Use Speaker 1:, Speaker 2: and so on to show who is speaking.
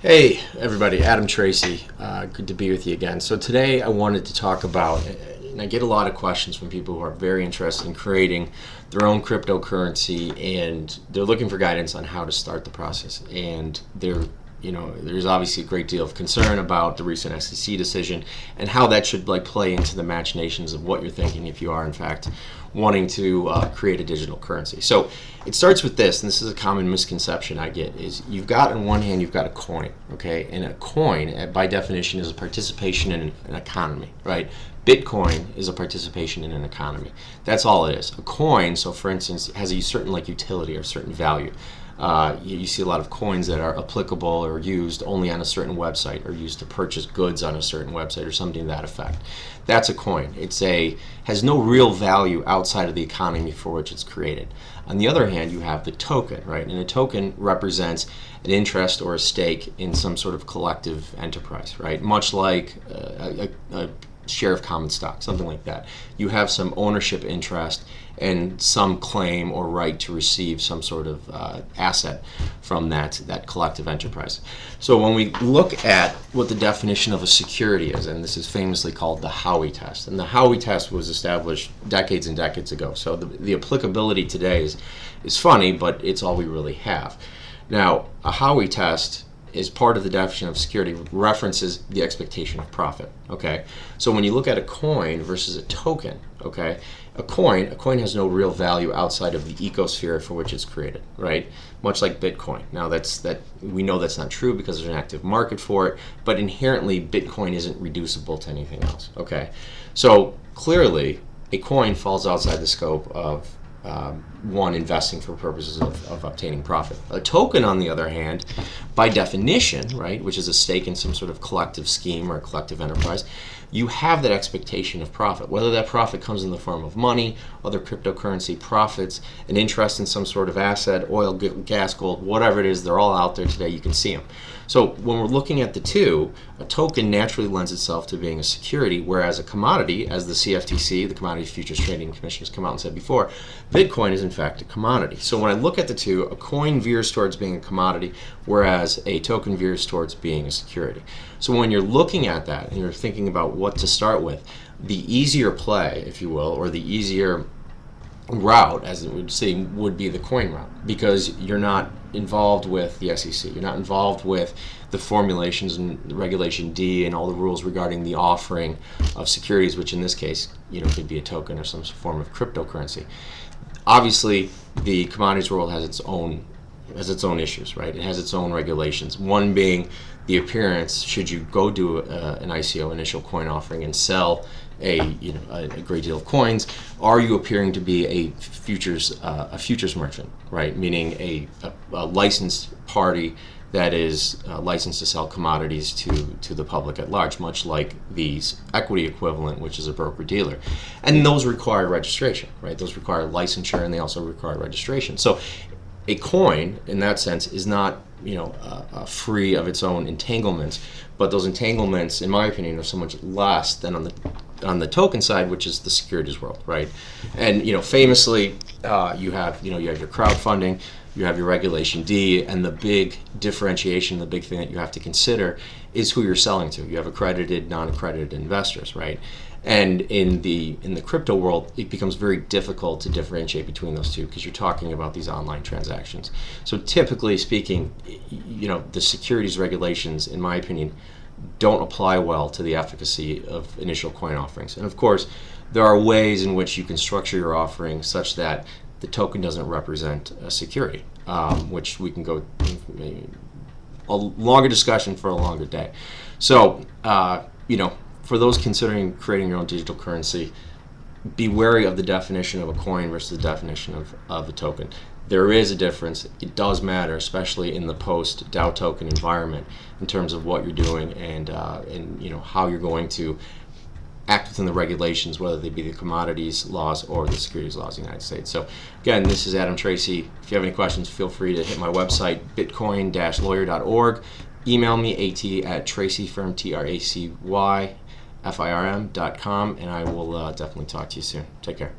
Speaker 1: Hey everybody, Adam Tracy. Good to be with you again. So today I wanted to talk about, and I get a lot of questions from people who are very interested in creating their own cryptocurrency, and they're looking for guidance on how to start the process. And there's obviously a great deal of concern about the recent SEC decision and how that should play into the machinations of what you're thinking if you are in fact wanting to create a digital currency. So it starts with this, and this is a common misconception I get, is you've got on one hand, you've got a coin, okay? And a coin, by definition, is a participation in an economy, right? Bitcoin is a participation in an economy. That's all it is. A coin, so for instance, has a certain utility or certain value. You see a lot of coins that are applicable or used only on a certain website, or used to purchase goods on a certain website, or something to that effect. That's a coin. Has no real value outside of the economy for which it's created. On the other hand, you have the token, right? And a token represents an interest or a stake in some sort of collective enterprise, right? Much like a share of common stock, something like that. You have some ownership interest and some claim or right to receive some sort of asset from that collective enterprise. So when we look at what the definition of a security is, and this is famously called the Howey test, and the Howey test was established decades and decades ago. So the applicability today is funny, but it's all we really have. Now, a Howey test is part of the definition of security, references the expectation of profit, okay? So when you look at a coin versus a token, okay, a coin has no real value outside of the ecosphere for which it's created, right? Much like Bitcoin. Now we know that's not true because there's an active market for it, but inherently Bitcoin isn't reducible to anything else, okay? So clearly a coin falls outside the scope of investing for purposes of obtaining profit. A token, on the other hand, by definition, right, which is a stake in some sort of collective scheme or collective enterprise, you have that expectation of profit. Whether that profit comes in the form of money, other cryptocurrency profits, an interest in some sort of asset, oil, gas, gold, whatever it is, they're all out there today. You can see them. So when we're looking at the two, a token naturally lends itself to being a security, whereas a commodity, as the CFTC, the Commodities Futures Trading Commission, has come out and said before, Bitcoin is in fact a commodity. So when I look at the two, a coin veers towards being a commodity, whereas a token veers towards being a security. So when you're looking at that and you're thinking about what to start with, the easier play, if you will, or the easier route, as it would seem, would be the coin route, because you're not involved with the SEC, you're not involved with the formulations and Regulation D and all the rules regarding the offering of securities, which in this case, could be a token or some form of cryptocurrency. Obviously, the commodities world has its own issues, right? It has its own regulations. One being the appearance, should you go do an ICO, initial coin offering, and sell a great deal of coins, are you appearing to be a futures merchant, right? Meaning a licensed party that is licensed to sell commodities to the public at large, much like the equity equivalent, which is a broker-dealer. And those require registration, right? Those require licensure, and they also require registration. So a coin, in that sense, is not free of its own entanglements, but those entanglements, in my opinion, are so much less than on the token side, which is the securities world, right? And famously, you have your crowdfunding, you have your Regulation D, and the big differentiation, the big thing that you have to consider is who you're selling to. You have accredited, non-accredited investors, right? And in the crypto world, it becomes very difficult to differentiate between those two because you're talking about these online transactions. So typically speaking, the securities regulations, in my opinion, don't apply well to the efficacy of initial coin offerings. And of course, there are ways in which you can structure your offering such that the token doesn't represent a security, which we can go a longer discussion for a longer day. So, for those considering creating your own digital currency, be wary of the definition of a coin versus the definition of a token. There is a difference. It does matter, especially in the post-DAO token environment, in terms of what you're doing and how you're going to act within the regulations, whether they be the commodities laws or the securities laws of the United States. So again, this is Adam Tracy. If you have any questions, feel free to hit my website, bitcoin-lawyer.org. Email me, at tracyfirm, TRACYFIRM.com, and I will definitely talk to you soon. Take care.